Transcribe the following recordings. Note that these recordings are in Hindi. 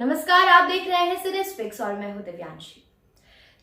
नमस्कार, आप देख रहे हैं सीरीज फिक्स और मैं हूं दिव्यांशी।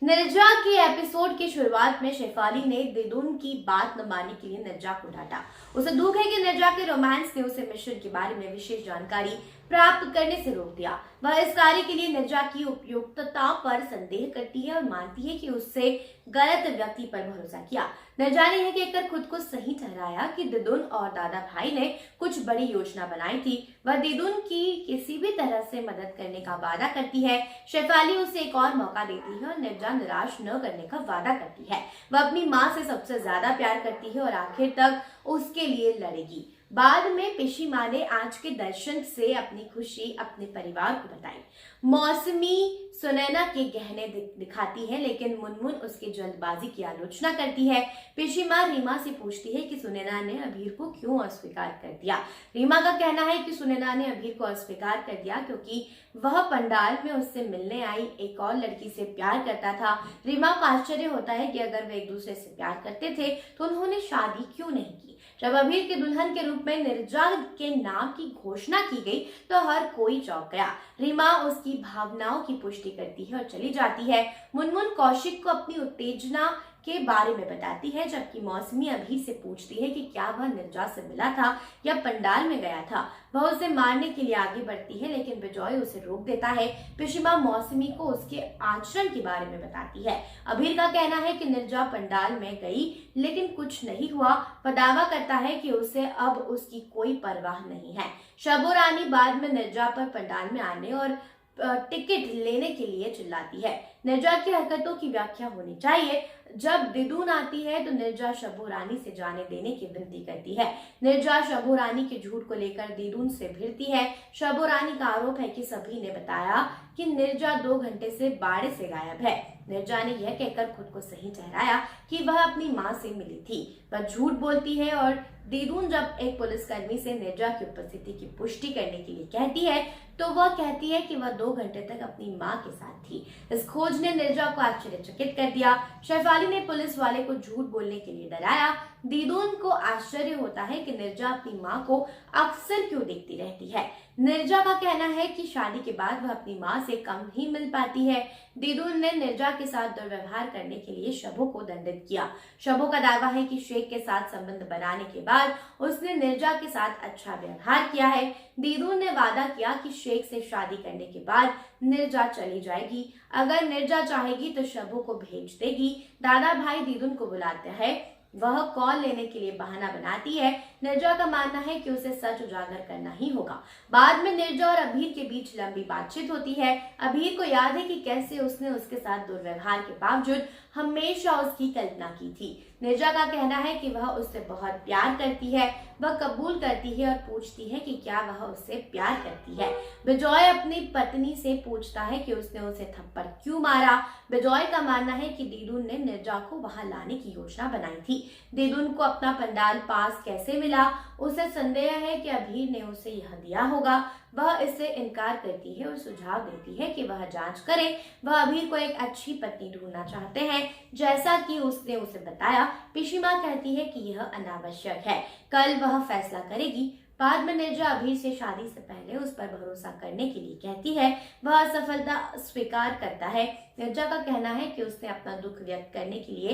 निर्जा के एपिसोड की शुरुआत में शेफाली ने दिदुन की बात न मानने के लिए निर्जा को डांटा। उसे दुख है कि निर्जा के रोमांस ने उसे मिशन के बारे में विशेष जानकारी प्राप्त करने से रोक दिया। वह इस कार्य के लिए निर्जा की उपयुक्तता पर संदेह करती है और मानती है कि उससे गलत व्यक्ति पर भरोसा किया। निर्जा ने यह कहकर खुद को सही ठहराया कि दिदुन और दादा भाई ने कुछ बड़ी योजना बनाई थी। वह दिदुन की किसी भी तरह से मदद करने का वादा करती है। शेफाली उसे एक और मौका देती है और निर्जा निराश न करने का वादा करती है। वह अपनी माँ से सबसे ज्यादा प्यार करती है और आखिर तक उसके लिए लड़ेगी। बाद में पेशी माँ ने आज के दर्शन से अपनी खुशी अपने परिवार को बताई। मौसमी सुनैना के गहने दिखाती है, लेकिन मुनमुन उसकी जल्दबाजी की आलोचना करती है। पेशी माँ रीमा से पूछती है कि सुनैना ने अभीर को क्यों अस्वीकार कर दिया। रीमा का कहना है कि सुनैना ने अभीर को अस्वीकार कर दिया क्योंकि वह पंडाल में उससे मिलने आई एक और लड़की से प्यार करता था। रीमा को आश्चर्य होता है कि अगर वे एक दूसरे से प्यार करते थे तो उन्होंने शादी क्यों नहीं की। जब अभीर के दुल्हन के रूप में निर्जा के नाम की घोषणा की गई तो हर कोई चौंक गया। रीमा उसकी भावनाओं की पुष्टि करती है और चली जाती है। मुनमुन कौशिक को अपनी उत्तेजना के बारे में बताती है, जबकि मौसमी अभीर से पूछती है कि क्या वह निर्जा से मिला था या पंडाल में गया था। वह उसे मारने के लिए आगे बढ़ती है, लेकिन बिजॉय उसे रोक देता है। पिशिमा मौसमी को उसके आचरण के बारे में बताती है। अभीर का कहना है कि निर्जा पंडाल में गई लेकिन कुछ नहीं हुआ। वह दावा करता है कि उसे अब उसकी कोई परवाह नहीं है। शबो रानी बाद में निर्जा पर पंडाल में आने और टिकट लेने के लिए चिल्लाती है। निर्जा की हरकतों की व्याख्या होनी चाहिए। जब दिदुन आती है तो निर्जा शबो रानी से जाने देने की विनती करती है। निर्जा शबो रानी के झूठ को लेकर दिदुन से भिड़ती है। शबो रानी का आरोप है कि सभी ने बताया कि निर्जा 2 घंटे से बाड़े से गायब है। निर्जा ने यह कहकर खुद को सही ठहराया कि वह अपनी माँ से मिली थी। वह झूठ बोलती है और दिदुन जब एक पुलिसकर्मी से निर्जा की उपस्थिति की पुष्टि करने के लिए कहती है तो वह कहती है कि वह 2 घंटे तक अपनी माँ के साथ थी। इस खोज ने निर्जा को आश्चर्यचकित कर दिया। शेफाली ने पुलिस वाले को झूठ बोलने के लिए डराया। दिदुन को आश्चर्य होता है कि निर्जा अपनी माँ को अक्सर क्यों देखती रहती है। निर्जा का कहना है कि शादी के बाद वह अपनी माँ से कम ही मिल पाती है। दिदुन ने निर्जा के साथ दुर्व्यवहार करने के लिए शबो को दंडित किया। शबो का दावा है कि शेख के साथ संबंध बनाने के बाद उसने निर्जा के साथ अच्छा व्यवहार किया है। दिदुन ने वादा किया कि शेख से शादी करने के बाद निर्जा चली जाएगी। अगर निर्जा चाहेगी तो शबो को भेज देगी। दादा भाई दिदुन को बुलाते हैं। वह कॉल लेने के लिए बहाना बनाती है। निर्जा का मानना है कि उसे सच उजागर करना ही होगा। बाद में निर्जा और अभीर के बीच लंबी बातचीत होती है। अभीर को याद है कि कैसे उसने उसके साथ दुर्व्यवहार के बावजूद हमेशा उसकी कल्पना की थी। निर्जा का कहना है कि वह उससे बहुत प्यार करती है। वह कबूल करती है और पूछती है कि क्या वह उससे प्यार करती है। बिजॉय अपनी पत्नी से पूछता है कि उसने उसे थप्पड़ क्यों मारा। बिजॉय का मानना है कि दिदुन ने निर्जा को वहां लाने की योजना बनाई थी। दिदुन को अपना पंडाल पास कैसे मिला, उसे संदेह है कि अभीर ने उसे यह दिया होगा। वह इससे इनकार करती है और सुझाव देती है कि वह जांच करे। वह अभीर को एक अच्छी पत्नी ढूंढना चाहते हैं, जैसा कि उसने उसे बताया। पिशिमा कहती है कि यह अनावश्यक है, कल वह फैसला करेगी। बाद में निर्जा अभीर से शादी से पहले उस पर भरोसा करने के लिए कहती है। वह असफलता स्वीकार करता है। निर्जा का कहना है कि उसने अपना दुख व्यक्त करने के लिए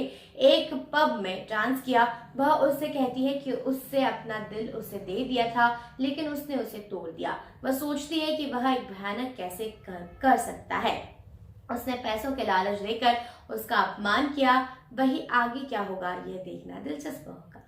एक पब में डांस किया। वह उससे कहती है कि उससे अपना दिल उसे दे दिया था, लेकिन उसने उसे तोड़ दिया। वह सोचती है कि वह एक भयानक कैसे कर सकता है। उसने पैसों के लालच देकर उसका अपमान किया। वही आगे क्या होगा यह देखना दिलचस्प होगा।